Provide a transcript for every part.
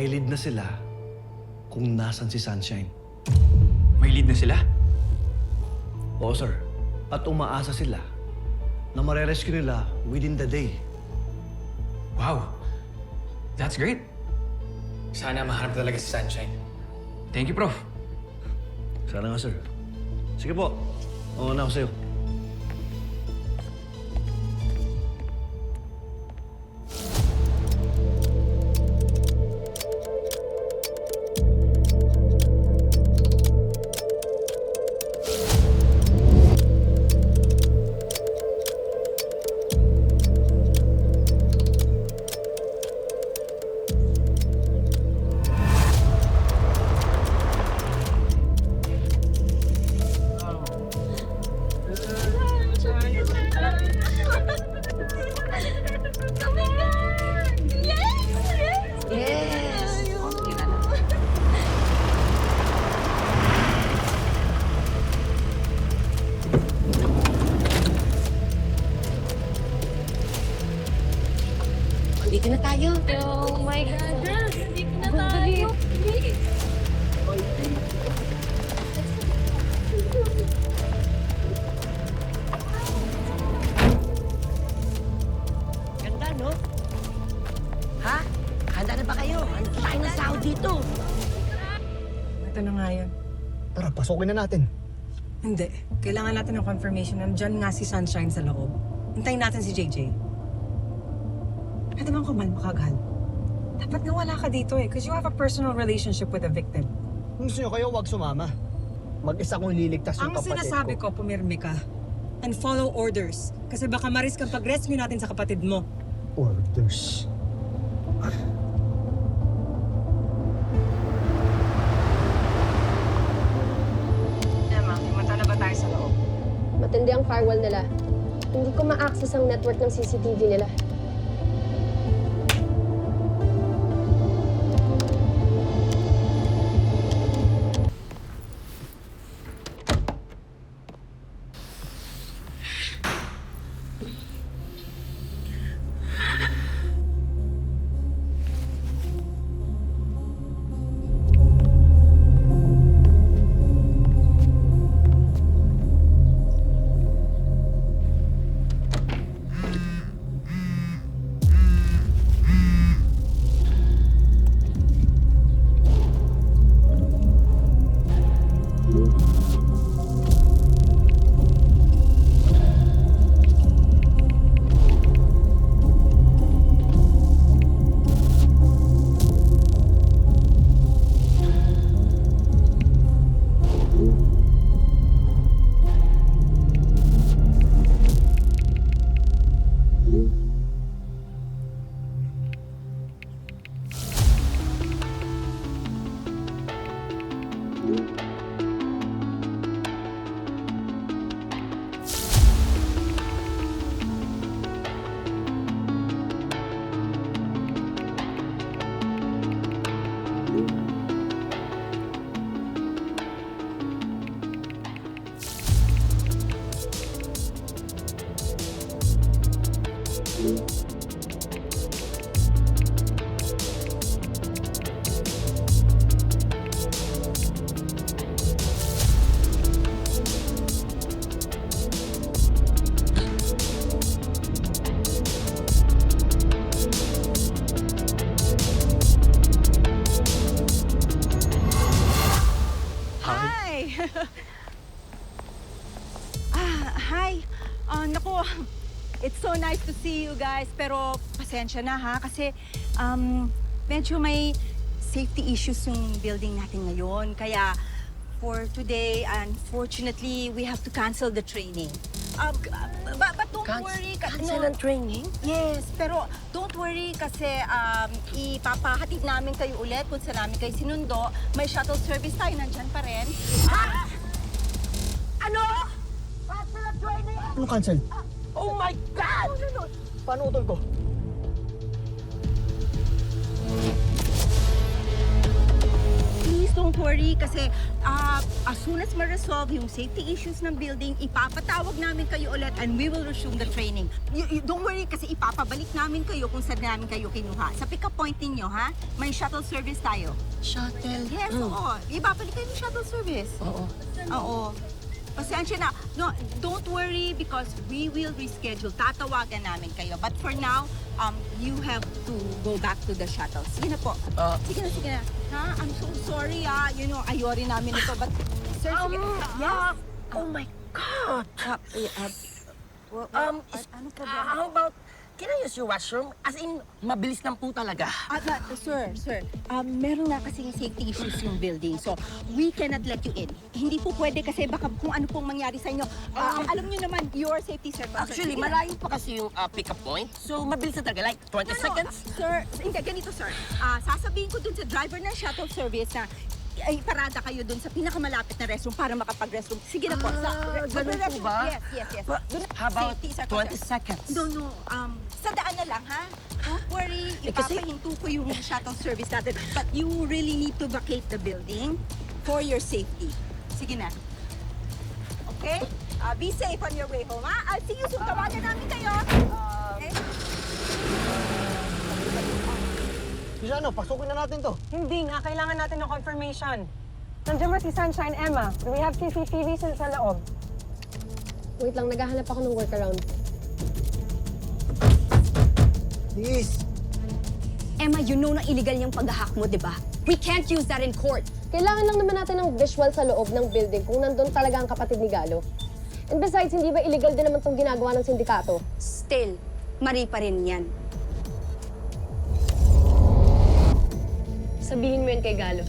may lead na sila kung nasan si Sunshine. May lead na sila? Oo, sir. At umaasa sila na marerescue nila within the day. Wow. That's great. Sana mahanap talaga si Sunshine. Thank you, Prof. Sana nga, sir. Sige po. Oo na ako sa'yo. Dito na tayo. Oh my God, Jess! Hindi na tayo. Please. Ganda, no? Ha? Handa na ba kayo? Ang tayo na sahod dito. Ito na nga yun. Tara, pasukin na natin. Hindi. Kailangan natin ng confirmation na nandyan nga si Sunshine sa loob. Hintayin natin si JJ. Pwede bang kumalma ka, Gal? Dapat nga wala ka dito eh, because you have a personal relationship with the victim. Kung gusto nyo kayo, huwag sumama. Mag-isa kong liligtas yung Ang kapatid sinasabi ko, pumirmi ka. And follow orders. Kasi baka marisk ang pag-rescue natin sa kapatid mo. Orders. Emma, pumunta na ba tayo sa loob? Matindi ang firewall nila. Hindi ko ma-access ang network ng CCTV nila. Hi! Naku, it's so nice to see you guys. Pero pasensya na ha, kasi medyo may safety issues yung building natin ngayon. Kaya for today, unfortunately, we have to cancel the training. But don't worry. Cancel ang training? Yes, pero don't worry kasi ipapahatid namin kayo ulit kung saan namin kayo sinundo. May shuttle service tayo, nandyan pa rin. Ano? Cancel ang training? Ano cancel? Oh my God! Paano utol ko? Please don't worry kasi as soon as ma-resolve yung safety issues ng building, ipapatawag namin kayo ulit and we will resume the training. Don't worry kasi ipapabalik namin kayo kung saan namin kayo kinuha. Sa pick-up point ninyo, ha? May shuttle service tayo. Shuttle. Yes, oo. Ibabalik kayo ng shuttle service. Oo. Oo. Pasensya na. No, don't worry because we will reschedule. Tatawagan namin kayo. But for now, you have to go back to the shuttle. Sige na po. Sige na. Ha? I'm so sorry, You know, ayori namin ito. But, sir, sige. Yes. Oh my God! Ano problema? How about, can I use your washroom? As in, mabilis lang po talaga. Sir, meron na kasing safety issues yung building. So, we cannot let you in. Hindi po pwede kasi baka kung ano pong mangyari sa inyo. Alam niyo naman, your safety circumstances. Actually, malayo pa kasi yung pick-up point. So, mabilis na talaga. Like, 20 seconds? Sir, hindi, ganito, sir. Sasabihin ko dun sa driver ng shuttle service na ay parada kayo dun sa pinakamalapit na restroom para makapag-restroom. Sige na po. Ganun po ba? Yes. But how about Safety 20 seconds? No. Sa daan na lang, ha? Don't worry. kasi- Ipapahinto ko yung shuttle service natin. But you really need to vacate the building for your safety. Sige na. Okay? Be safe on your way home, ha? I'll see you soon. Tawagan namin kayo. Okay? Susano, pasukin na natin to. Hindi nga, kailangan natin ng confirmation. Nandiyan ba si Sunshine, Emma? Do we have CCTV sa loob? Wait lang, naghahanap ako ng workaround. Please. Emma, you know na illegal yung pag-hack mo, di ba? We can't use that in court. Kailangan lang naman natin ng visual sa loob ng building kung nandun talaga ang kapatid ni Galo. And besides, hindi ba illegal din naman itong ginagawa ng sindikato? Still, mali pa rin yan. Sabihin mo yun kay Galo.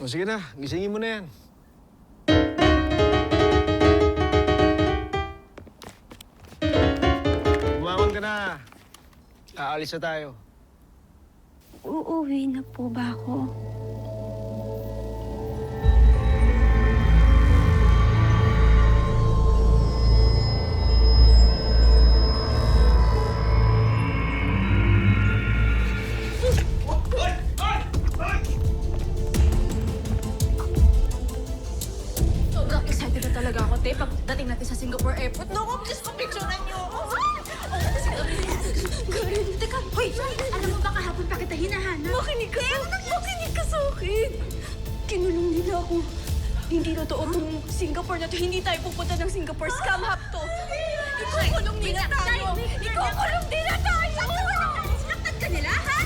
O sige na, gisingin mo na yan. Bumangon ka na. Aalis na tayo. Uuwi na po ba ako? Sobrang excited na talaga ako, te. Pagdating natin sa Singapore Airport, no, just pa-picturean niyo ako. Teka, hoy! Alam mo ba kahapon pa kita hinahanap? Makinig ka sa akin! Makinig ka sa akin! Kinulong nila ako. Hindi totoo itong Singapore na to. Hindi tayo pupunta ng Singapore. Scam hub to. Ikukulong nila tayo! Ikukulong nila tayo! Sinaktan ka nila, ha?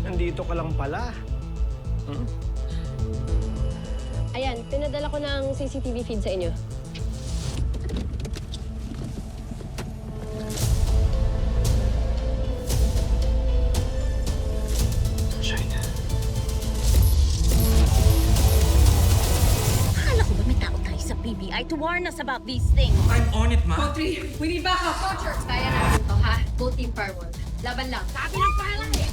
Nandito ka lang pala. Ayan, pinadala ko ng CCTV feed sa inyo. Akala ko ba may tao tayo sa PBI to warn us about these things? I'm on it, ma. Kaya na ito, ha? Full team forward. Laban lang. Sabi ng pangalan eh!